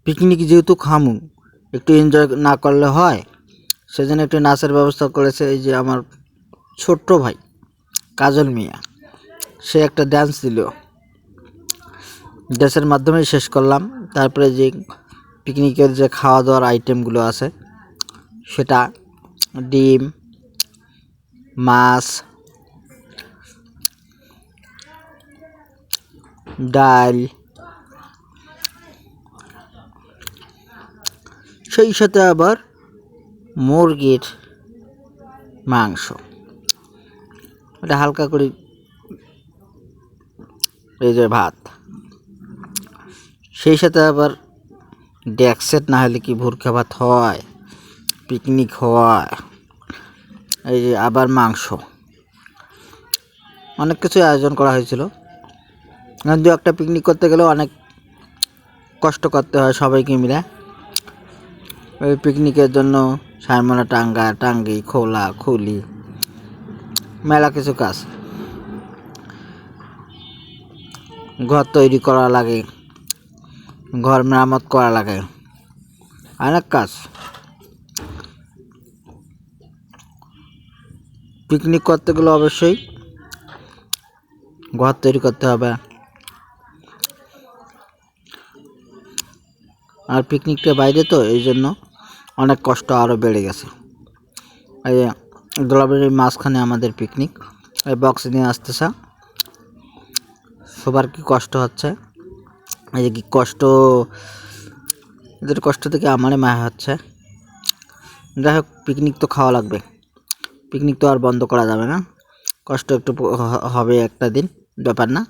Picnic যেহেতু খামু, একটু এনজয় না করলে হয়, সেজন্য একটু নাচের ব্যবস্থা করেছে এই যে আমার ছোট্ট ভাই কাজল মিয়া। সে একটা ডান্স দিল, ড্যান্সের মাধ্যমেই শেষ করলাম। তারপরে যে পিকনিকের যে খাওয়া দাওয়ার আইটেমগুলো আছে, সেটা ডিম, মাছ, ডাল, সেই সাথে আবার মুরগির মাংস, এটা হালকা করে এই যে ভাত, সেই সাথে আবার ডেক্সেট না হলে কি ভুরখা ভাত হয়, পিকনিক হয়। এই যে আবার মাংস, অনেক কিছু আয়োজন করা হয়েছিল। দু একটা পিকনিক করতে গেলেও অনেক কষ্ট করতে হয় সবাইকে মিলে। ওই পিকনিকের জন্য সারমোনা টাঙ্গা টাঙ্গি, খোলা খুলি, মেলা কিছু কাজ, ঘর তৈরি করা লাগে, ঘর মেরামত করা লাগে, অনেক কাজ। পিকনিক করতে গেলে অবশ্যই ঘর তৈরি করতে হবে। আর পিকনিকটা বাইরে তো, এই জন্য অনেক কষ্ট আরও বেড়ে গেছে। এই যে দোলাবাড়ির মাঝখানে আমাদের পিকনিক, এই বক্স নিয়ে আসতেছে, সবার কি কষ্ট হচ্ছে। এই যে কি কষ্ট, এদের কষ্ট থেকে আমারই মায়া হচ্ছে। যাই হোক, পিকনিক তো খাওয়া লাগবে, পিকনিক তো আর বন্ধ করা যাবে না। কষ্ট একটু হবে একটা দিন, ব্যাপার না।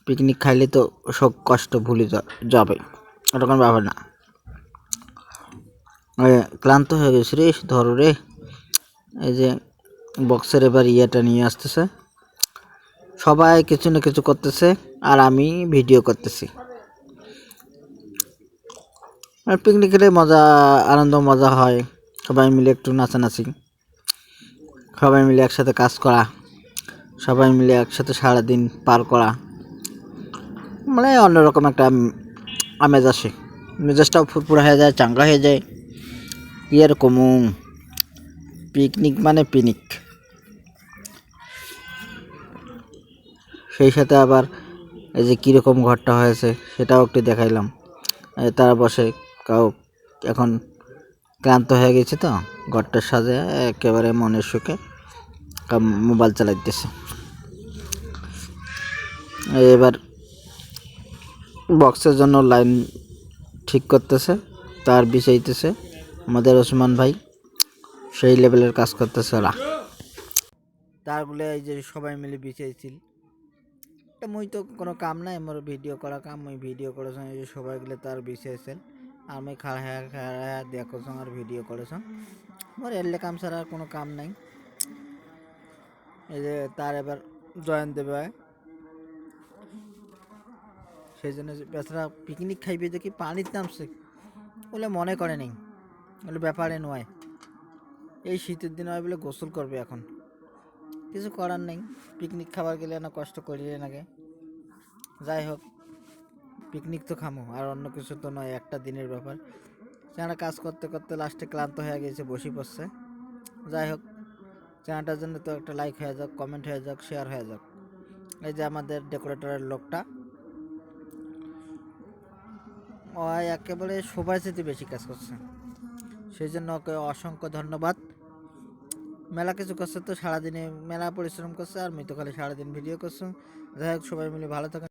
পিকনিক খাইলে তো সব কষ্ট ভুলে যাবে, ওটা কোনো ব্যাপার না। ক্লান্ত হয়ে গেছি রে, ধরো রে। এই যে বক্সের এবার ইয়েটা নিয়ে আসতেছে, সবাই কিছু না কিছু করতেছে আর আমি ভিডিও করতেছি। আর পিকনিকের মজা, আনন্দ মজা হয়, সবাই মিলে একটু নাচানাচি, সবাই মিলে একসাথে কাজ করা, সবাই মিলে একসাথে সারাদিন পার করা, মানে অন্যরকম একটা আমেজ আসে, মেজাজটাও ফুরফুরা হয়ে যায়, চাঙ্গা হয়ে যায়। এরকম পিকনিক মানে পিকনিক। সেই সাথে আবার এই যে কীরকম ঘরটা হয়েছে সেটাও একটু দেখাইলাম। তারা বসে কাউ এখন ক্লান্ত হয়ে গেছে তো, ঘরটার সাজে একেবারে মনের সুখে মোবাইল চালাইতেছে। এবার বক্সের জন্য লাইন ঠিক করতেছে, তার বিছাইতেছে আমাদের ওসমান ভাই, সেই লেভেলের কাজ করতেছে ওরা। তারগুলো এই যে সবাই মিলে বিছাইছিল, মুই তো কোনো কাম নাই, মোর ভিডিও করা কাম, মুই ভিডিও করেছেন। এই যে সবাইগুলো তার বিছাইছেন, আর মুই খাড়া দেখছেন আর ভিডিও করেছেন। মোর এলে কাম ছাড়া আর কোনো কাম নাই। এই যে তার এবার জয়েন দেবে, সেই জন্য বেচারা পিকনিক খাইবে দেখি পানির নামছে বলে মনে করে নেই, বলে ব্যাপারে নয়। এই শীতের দিন হয় বলে গোসল করবে এখন, কিছু করার নেই। পিকনিক খাবার গেলে না কষ্ট করিয়ে নাকি। যাই হোক, পিকনিক তো খামো, আর অন্য কিছু তো নয়, একটা দিনের ব্যাপার। চ্যানেলটা কাজ করতে করতে লাস্টে ক্লান্ত হয়ে গেছে, বসে পড়ছে। যাই হোক, চ্যানেলটার জন্য তো একটা লাইক হয়ে যাক, কমেন্ট হয়ে যাক, শেয়ার হয়ে যাক। এই যে আমাদের ডেকোরেটরের লোকটা, ও একেবারে সবার সাথে বেশি কাজ করছে, সেই জন্য ওকে অসংখ্য ধন্যবাদ। মেলা কিছু করছে তো, সারাদিনে মেলা পরিশ্রম করছে, আর আমি তো খালি সারাদিন ভিডিও করছি। যাই হোক, সবাই মিলে ভালো থাকেন।